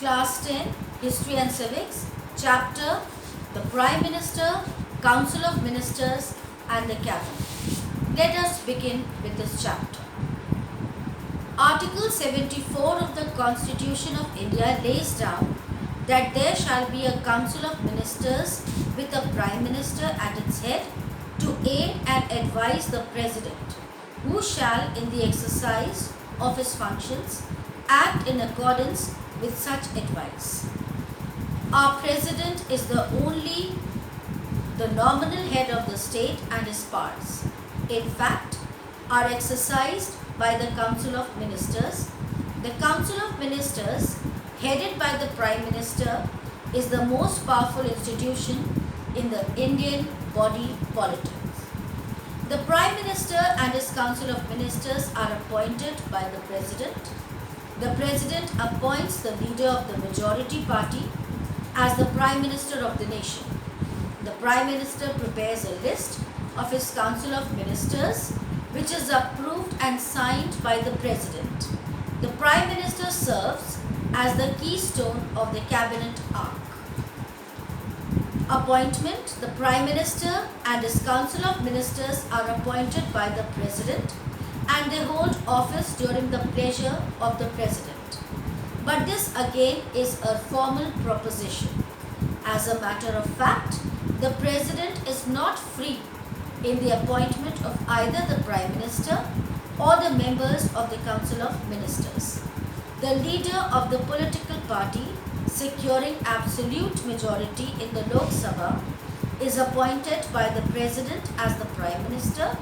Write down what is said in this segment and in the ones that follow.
Class 10, History and Civics, Chapter, the Prime Minister, Council of Ministers and the Cabinet. Let us begin with this chapter. Article 74 of the Constitution of India lays down that there shall be a Council of Ministers with a Prime Minister at its head to aid and advise the President, who shall, in the exercise of his functions, act in accordance with such advice. Our President is the nominal head of the state and his powers, in fact, are exercised by the Council of Ministers. The Council of Ministers, headed by the Prime Minister, is the most powerful institution in the Indian body politic. The Prime Minister and his Council of Ministers are appointed by the President. The President appoints the leader of the majority party as the Prime Minister of the nation. The Prime Minister prepares a list of his Council of Ministers, which is approved and signed by the President. The Prime Minister serves as the keystone of the Cabinet arc. Appointment. The Prime Minister and his Council of Ministers are appointed by the President and they hold office during the pleasure of the President. But this again is a formal proposition. As a matter of fact, the President is not free in the appointment of either the Prime Minister or the members of the Council of Ministers. The leader of the political party securing absolute majority in the Lok Sabha is appointed by the President as the Prime Minister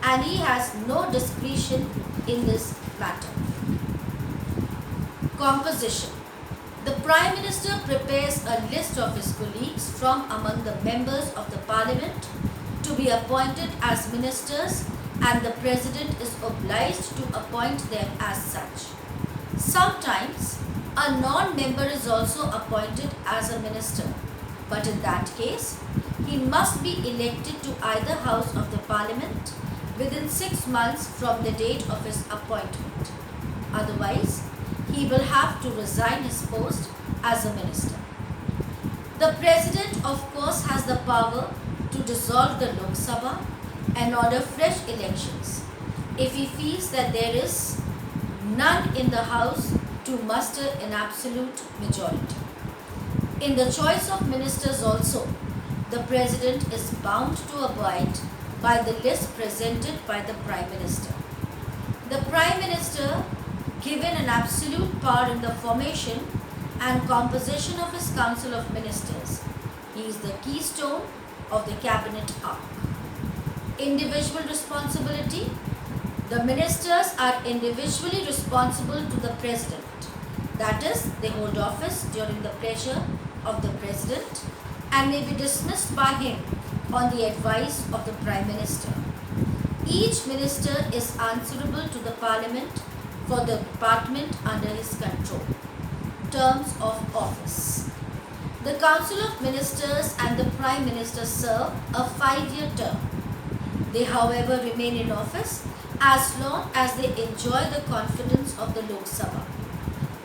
and he has no discretion in this matter. Composition. The Prime Minister prepares a list of his colleagues from among the members of the Parliament to be appointed as ministers and the President is obliged to appoint them as such. Sometimes a non-member is also appointed as a minister, but in that case, he must be elected to either house of the Parliament within 6 months from the date of his appointment. Otherwise, he will have to resign his post as a minister. The President, of course, has the power to dissolve the Lok Sabha and order fresh elections if he feels that there is none in the House to muster an absolute majority. In the choice of ministers also, the President is bound to abide by the list presented by the Prime Minister. The Prime Minister, given an absolute power in the formation and composition of his Council of Ministers, he is the keystone of the Cabinet arc. Individual responsibility. The ministers are individually responsible to the President. That is, they hold office during the pleasure of the President and may be dismissed by him on the advice of the Prime Minister. Each minister is answerable to the Parliament for the department under his control. Terms of office. The Council of Ministers and the Prime Minister serve a 5-year term. They, however, remain in office as long as they enjoy the confidence of the Lok Sabha.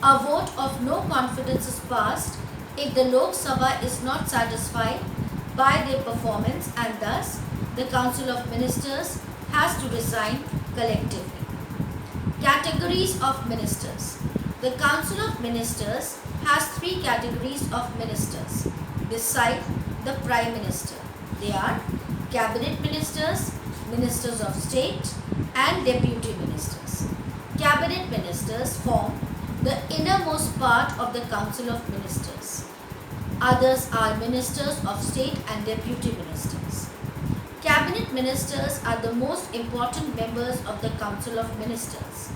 A vote of no confidence is passed if the Lok Sabha is not satisfied by their performance and thus the Council of Ministers has to resign collectively. Categories of ministers. The Council of Ministers has 3 categories of ministers beside the Prime Minister. They are Cabinet Ministers, Ministers of State and Deputy Ministers. Cabinet Ministers form the innermost part of the Council of Ministers. Others are Ministers of State and Deputy Ministers. Cabinet Ministers are the most important members of the Council of Ministers.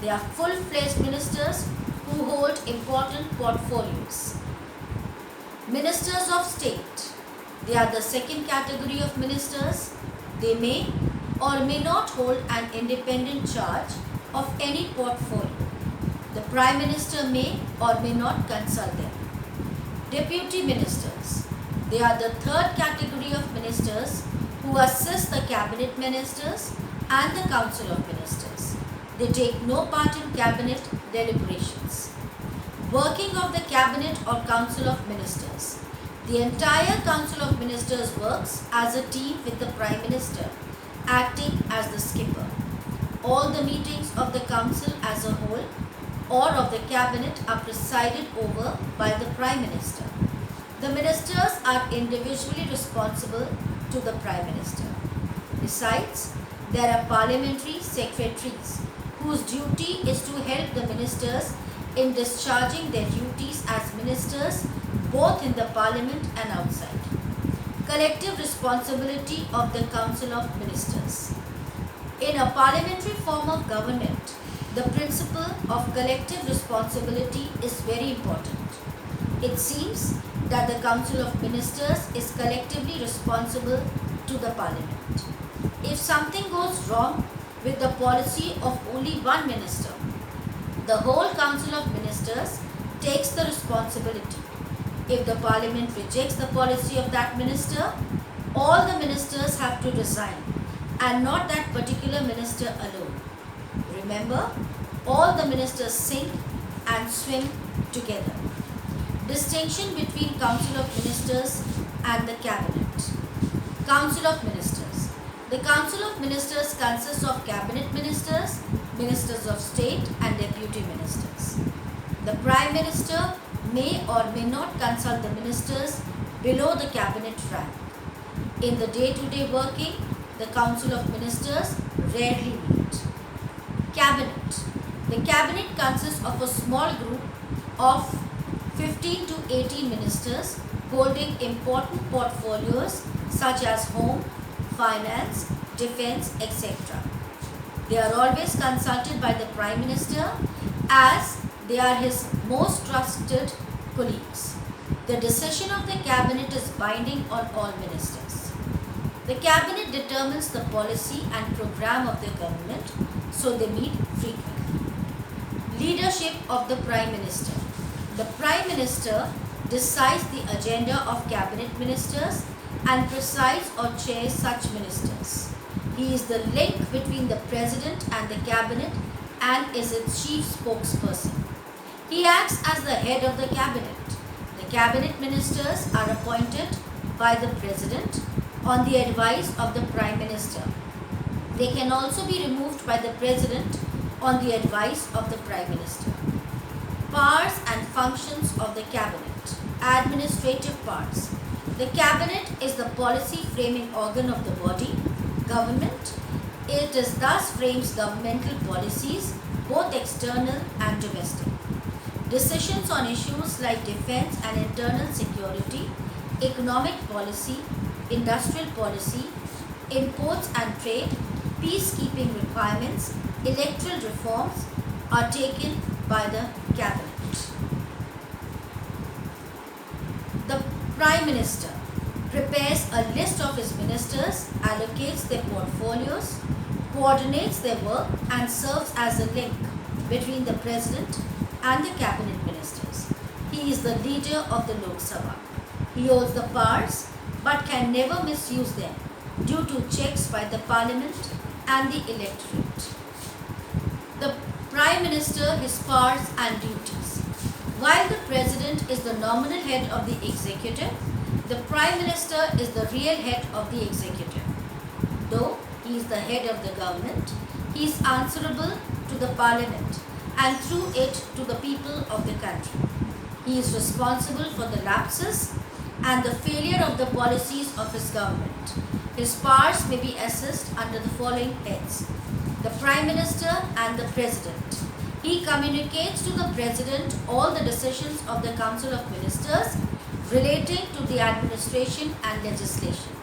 They are full-fledged ministers who hold important portfolios. Ministers of State. They are the second category of ministers. They may or may not hold an independent charge of any portfolio. The Prime Minister may or may not consult them. Deputy Ministers. They are the third category of ministers who assist the Cabinet Ministers and the Council of Ministers. They take no part in Cabinet deliberations. Working of the Cabinet or Council of Ministers. The entire Council of Ministers works as a team with the Prime Minister acting as the skipper. All the meetings of the Council as a whole or of the Cabinet are presided over by the Prime Minister. The ministers are individually responsible to the Prime Minister. Besides, there are parliamentary secretaries whose duty is to help the ministers in discharging their duties as ministers both in the Parliament and outside. Collective responsibility of the Council of Ministers. In a parliamentary form of government, the principle of collective responsibility is very important. It seems that the Council of Ministers is collectively responsible to the Parliament. If something goes wrong with the policy of only one minister, the whole Council of Ministers takes the responsibility. If the Parliament rejects the policy of that minister, all the ministers have to resign and not that particular minister alone. Remember, all the ministers sink and swim together. Distinction between Council of Ministers and the Cabinet. Council of Ministers. The Council of Ministers consists of Cabinet Ministers, Ministers of State and Deputy Ministers. The Prime Minister may or may not consult the ministers below the Cabinet rank. In the day-to-day working, the Council of Ministers rarely meet. Cabinet. The Cabinet consists of a small group of 15 to 18 ministers holding important portfolios such as Home, Finance, Defence, etc. They are always consulted by the Prime Minister as they are his most trusted colleagues. The decision of the Cabinet is binding on all ministers. The Cabinet determines the policy and program of the government, so they meet frequently. Leadership of the Prime Minister. The Prime Minister decides the agenda of Cabinet Ministers and presides or chairs such ministers. He is the link between the President and the Cabinet and is its chief spokesperson. He acts as the head of the Cabinet. The Cabinet Ministers are appointed by the President on the advice of the Prime Minister. They can also be removed by the President on the advice of the Prime Minister. Powers and functions of the Cabinet. Administrative parts. The Cabinet is the policy framing organ of the body, government. It is thus frames governmental policies, both external and domestic. Decisions on issues like defence and internal security, economic policy, industrial policy, imports and trade, peacekeeping requirements, electoral reforms are taken by the Cabinet. The Prime Minister prepares a list of his ministers, allocates their portfolios, coordinates their work and serves as a link between the President and the Cabinet Ministers. He is the leader of the Lok Sabha. He holds the powers but can never misuse them due to checks by the Parliament and the electorate. The Prime Minister, his powers and duties. While the President is the nominal head of the executive, the Prime Minister is the real head of the executive. Though he is the head of the government, he is answerable to the Parliament and through it to the people of the country. He is responsible for the lapses and the failure of the policies of his government. His powers may be assessed under the following heads: the Prime Minister and the President. He communicates to the President all the decisions of the Council of Ministers relating to the administration and legislation.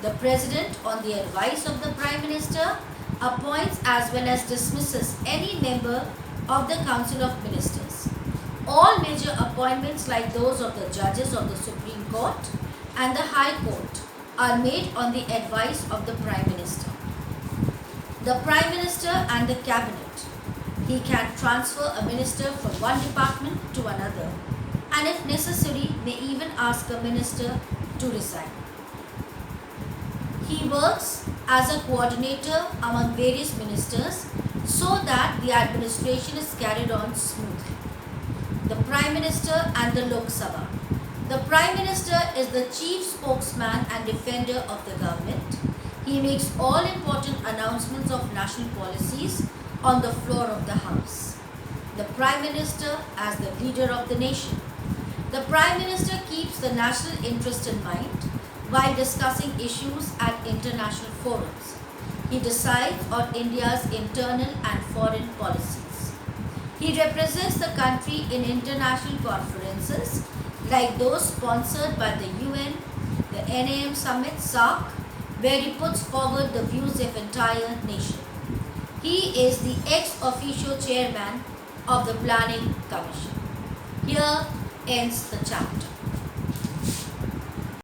The President, on the advice of the Prime Minister, appoints as well as dismisses any member of the Council of Ministers. All major appointments like those of the judges of the Supreme Court and the High Court are made on the advice of the Prime Minister. The Prime Minister and the Cabinet. He can transfer a minister from one department to another and if necessary may even ask a minister to resign. He works as a coordinator among various ministers so that the administration is carried on smoothly. the Prime Minister and the Lok Sabha. The Prime Minister is the chief spokesman and defender of the government. He makes all important announcements of national policies on the floor of the House. The Prime Minister as the leader of the nation. The Prime Minister keeps the national interest in mind while discussing issues at international forums. He decides on India's internal and foreign policies. He represents the country in international conferences like those sponsored by the UN, the NAM Summit, SAARC, where he puts forward the views of entire nation. He is the ex officio chairman of the Planning Commission. Here ends the chapter.